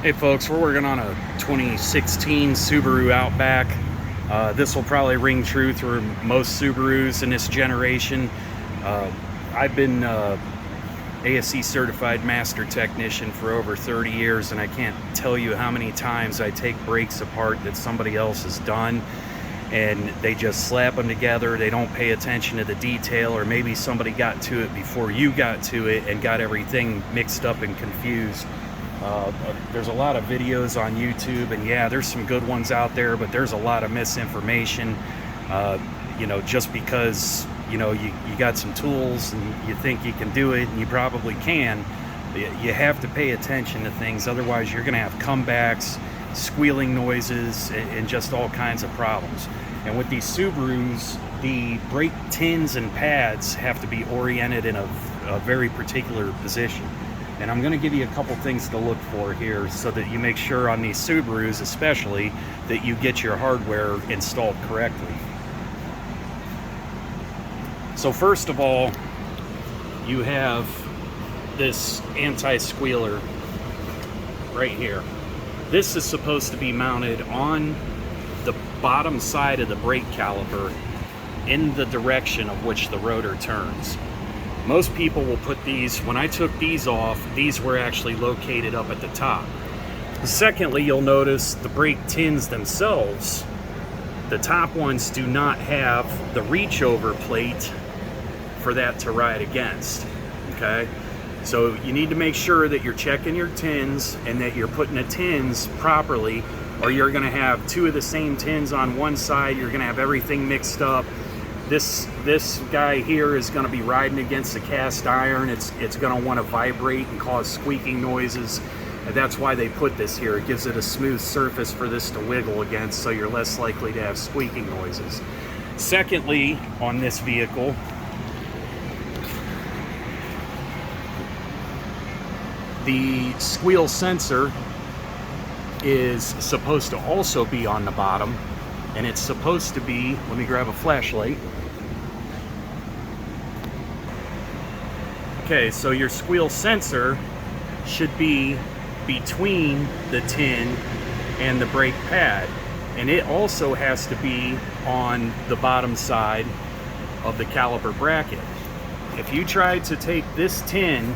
Hey folks, we're working on a 2016 Subaru Outback. This will probably ring true through most Subarus in this generation. I've been ASE certified master technician for over 30 years, and I can't tell you how many times I take brakes apart that somebody else has done and they just slap them together. They don't pay attention to the detail, or maybe somebody got to it before you got to it and got everything mixed up and confused. There's a lot of videos on YouTube, and yeah, there's some good ones out there, but there's a lot of misinformation. Just because you got some tools and you think you can do it, and you probably can, you have to pay attention to things. Otherwise you're going to have comebacks, squealing noises, and just all kinds of problems. And with these Subarus, the brake tins and pads have to be oriented in a very particular position. And I'm going to give you a couple things to look for here so that you make sure on these Subarus especially that you get your hardware installed correctly. So first of all, you have this anti-squealer right here. This is supposed to be mounted on the bottom side of the brake caliper in the direction of which the rotor turns. Most people will put these, when I took these off, these were actually located up at the top. Secondly, you'll notice the brake tins themselves, the top ones do not have the reach over plate for that to ride against, okay? So you need to make sure that you're checking your tins and that you're putting the tins properly, or you're gonna have two of the same tins on one side, you're gonna have everything mixed up. This guy here is going to be riding against the cast iron. It's going to want to vibrate and cause squeaking noises. And that's why they put this here. It gives it a smooth surface for this to wiggle against, so you're less likely to have squeaking noises. Secondly, on this vehicle, the squeal sensor is supposed to also be on the bottom, and it's supposed to be, let me grab a flashlight. Okay, so your squeal sensor should be between the tin and the brake pad, and it also has to be on the bottom side of the caliper bracket. If you try to take this tin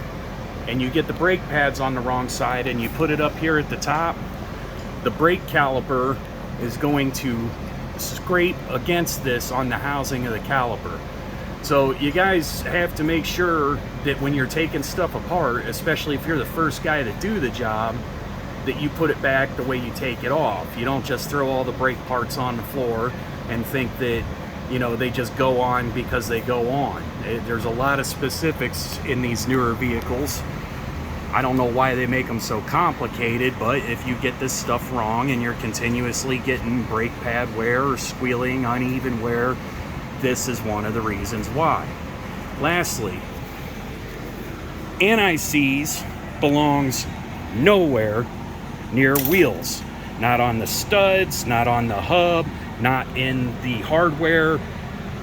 and you get the brake pads on the wrong side and you put it up here at the top, the brake caliper is going to scrape against this on the housing of the caliper. So you guys have to make sure that when you're taking stuff apart, especially if you're the first guy to do the job, that you put it back the way you take it off. You don't just throw all the brake parts on the floor and think that, they just go on because they go on. There's a lot of specifics in these newer vehicles. I don't know why they make them so complicated, but if you get this stuff wrong and you're continuously getting brake pad wear or squealing, uneven wear, this is one of the reasons why. Lastly, Antiseize belongs nowhere near wheels. Not on the studs, not on the hub, not in the hardware.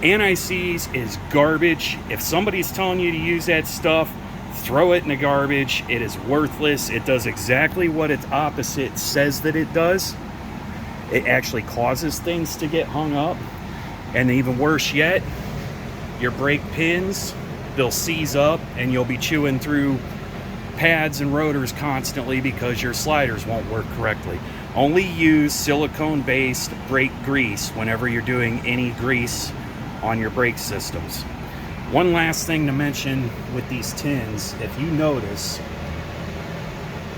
Antiseize is garbage. If somebody's telling you to use that stuff, throw it in the garbage. It is worthless. It does exactly what its opposite says that it does. It actually causes things to get hung up. And even worse yet, your brake pins, they'll seize up and you'll be chewing through pads and rotors constantly because your sliders won't work correctly. Only use silicone-based brake grease whenever you're doing any grease on your brake systems. One last thing to mention with these tins, if you notice,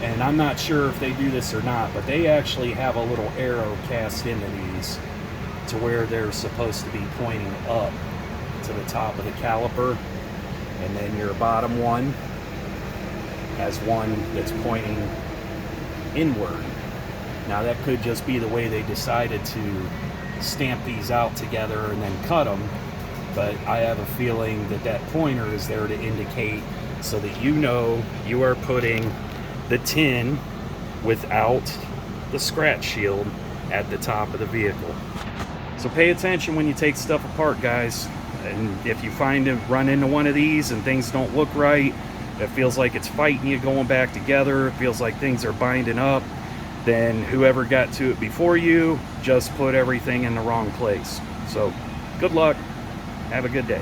and I'm not sure if they do this or not, but they actually have a little arrow cast into these to where they're supposed to be pointing up to the top of the caliper, and then your bottom one has one that's pointing inward. Now that could just be the way they decided to stamp these out together and then cut them, but I have a feeling that that pointer is there to indicate so that you are putting the tin without the scratch shield at the top of the vehicle. So pay attention when you take stuff apart, guys. And if you run into one of these and things don't look right, it feels like it's fighting you going back together, it feels like things are binding up, then whoever got to it before you just put everything in the wrong place. So good luck, have a good day.